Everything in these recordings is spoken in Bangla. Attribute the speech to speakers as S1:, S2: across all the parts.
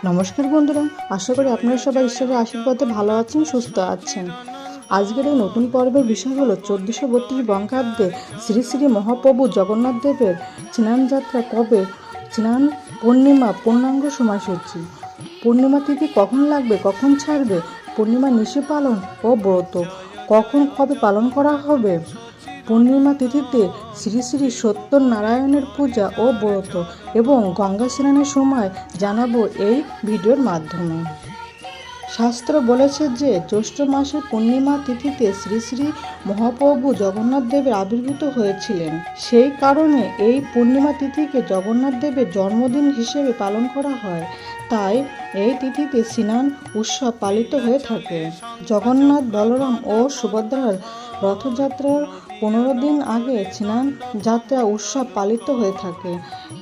S1: নমস্কার বন্ধুরা, আশা করি আপনারা সবাই ঈশ্বরের আশীর্বাদে ভালো আছেন, সুস্থ আছেন। আজকের এই নতুন পর্বের বিষয় হলো 1432 বঙ্গাব্দে শ্রী শ্রী মহাপ্রভু জগন্নাথ দেবের স্নান যাত্রা কবে, স্নান পূর্ণিমা পূর্ণাঙ্গ সময়সূচি, পূর্ণিমা তিথি কখন লাগবে, কখন ছাড়বে, পূর্ণিমা নিশি পালন ও ব্রত কখন কবে পালন করা হবে, পূর্ণিমা তিথিতে শ্রী শ্রী সত্যনারায়ণের পূজা ও ব্রত এবং গঙ্গা স্নানের সময় জানাবো এই ভিডিওর মাধ্যমে। শাস্ত্র বলেছে যে জ্যৈষ্ঠ মাসের পূর্ণিমা তিথিতে শ্রী শ্রী মহাপ্রভু জগন্নাথ দেবের আবির্ভূত হয়েছিলেন। সেই কারণে এই পূর্ণিমা তিথিকে জগন্নাথ দেবের জন্মদিন হিসেবে পালন করা হয়। তাই এই তিথিতে স্নান উৎসব পালিত হয়ে থাকে। জগন্নাথ, বলরাম ও সুভদ্রার রথযাত্রার 15 দিন আগে স্নান যাত্রা উৎসব পালিত হয়ে থাকে।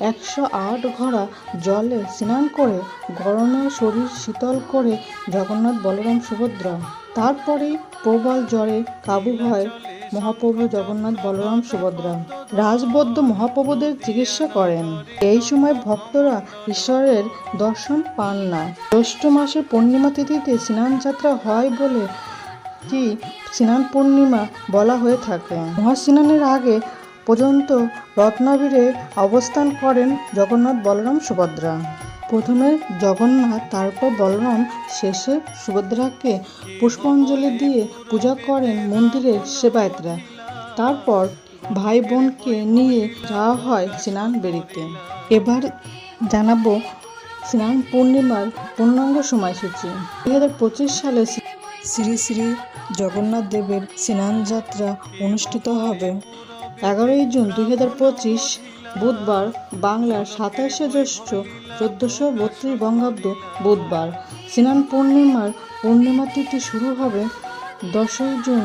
S1: 108 ঘড়া জলে স্নান করে গরমে শরীর শীতল করে জগন্নাথ, বলরাম, সুভদ্রা। তারপরেই প্রবল জ্বরে কাবু হয় মহাপ্রভু জগন্নাথ, বলরাম, সুভদ্রা। রাজবৈদ্য মহাপ্রভুদের চিকিৎসা করেন। এই সময় ভক্তরা ঈশ্বরের দর্শন পান না। জ্যৈষ্ঠ মাসের পূর্ণিমা তিথিতে স্নান যাত্রা হয় বলে কি স্নান পূর্ণিমা বলা হয়ে থাকে। মহাস্নানের আগে পর্যন্ত রত্নাবীরে অবস্থান করেন জগন্নাথ, বলরাম, সুভদ্রা। প্রথমে জগন্নাথ, তারপর বলরাম, শেষে সুভদ্রাকে পুষ্পাঞ্জলি দিয়ে পূজা করেন মন্দিরের সেবায়েতরা। তারপর ভাই বোনকে নিয়ে যাওয়া হয় স্নান বেড়িতে। এবার জানাবো স্নান পূর্ণিমার পূর্ণাঙ্গ সময়সূচি। 2025 সালে শ্রী শ্রী জগন্নাথ দেবের স্নান যাত্রা অনুষ্ঠিত হবে 11 জুন 2025 বুধবার, বাংলার 27শে জ্যৈষ্ঠ 1432 বঙ্গাব্দ বুধবার। স্নান পূর্ণিমার পূর্ণিমা তিথি শুরু হবে 10 জুন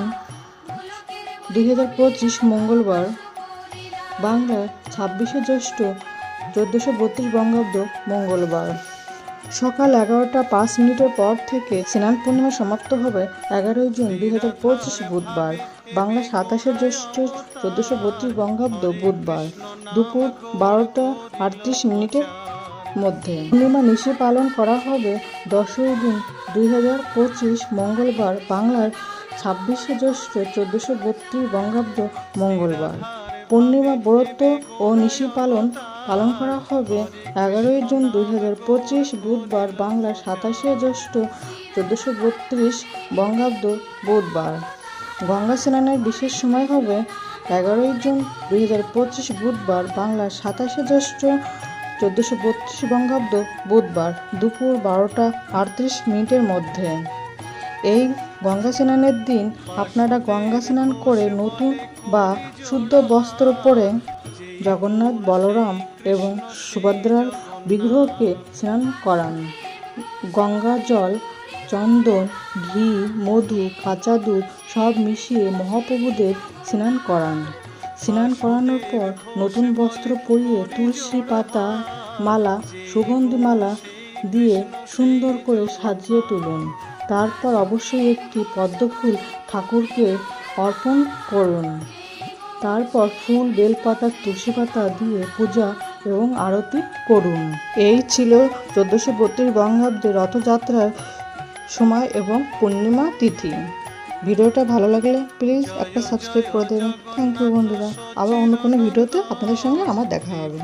S1: 2025 মঙ্গলবার, বাংলার 26শে জ্যৈষ্ঠ 1432 বঙ্গাব্দ মঙ্গলবার। সকাল 11টা 5 পর থেকে স্নান পূর্ণিমা সমাপ্ত হবে 11 জুন 2025 বুধবার, বাংলা 27শে জ্যৈষ্ঠ 1432 বঙ্গাব্দ বুধবার, দুপুর 12টা 38 মধ্যে। পূর্ণিমা নিশি পালন করা হবে 10 জুন 2025 মঙ্গলবার, বাংলার 26শে জ্যৈষ্ঠ 1432 বঙ্গাব্দ মঙ্গলবার। পূর্ণিমা ব্রত ও নিশি পালন করা হবে 11 জুন 2025 বুধবার, বাংলার 27শে জ্যৈষ্ঠ 1432 বঙ্গাব্দ বুধবার। গঙ্গা স্নানের বিশেষ সময় হবে 11 জুন 2025 বুধবার, বাংলার 27শে জ্যৈষ্ঠ 1432 বঙ্গাব্দ বুধবার, দুপুর 12টা 38 মধ্যে। এই গঙ্গা স্নানের দিন আপনারা গঙ্গা স্নান করে নতুন বা শুদ্ধ বস্ত্র পরে জগন্নাথ, বলরাম এবং সুভদ্রার বিগ্রহকে স্নান করান। গঙ্গা জল, চন্দন, ঘি, মধু, কাঁচা দুধ সব মিশিয়ে মহাপ্রভুদের স্নান করান। স্নান করানোর পর নতুন বস্ত্র পরিয়ে তুলসী পাতা মালা, সুগন্ধি মালা দিয়ে সুন্দর করে সাজিয়ে তুলুন। তারপর অবশ্যই একটি পদ্মফুল ঠাকুরকে অর্পণ করুন। তারপর ফুল, বেলপাতা, তুলসী পাতা দিয়ে পূজা এবং আরতি করুন। এই ছিল 1432 বঙ্গাব্দে রথযাত্রার সময় এবং পূর্ণিমা তিথি। ভিডিওটা ভালো লাগলে প্লিজ একটা সাবস্ক্রাইব করে দেবেন। থ্যাংক ইউ বন্ধুরা। আবার অন্য কোনো ভিডিওতে আপনাদের সঙ্গে আমার দেখা হবে।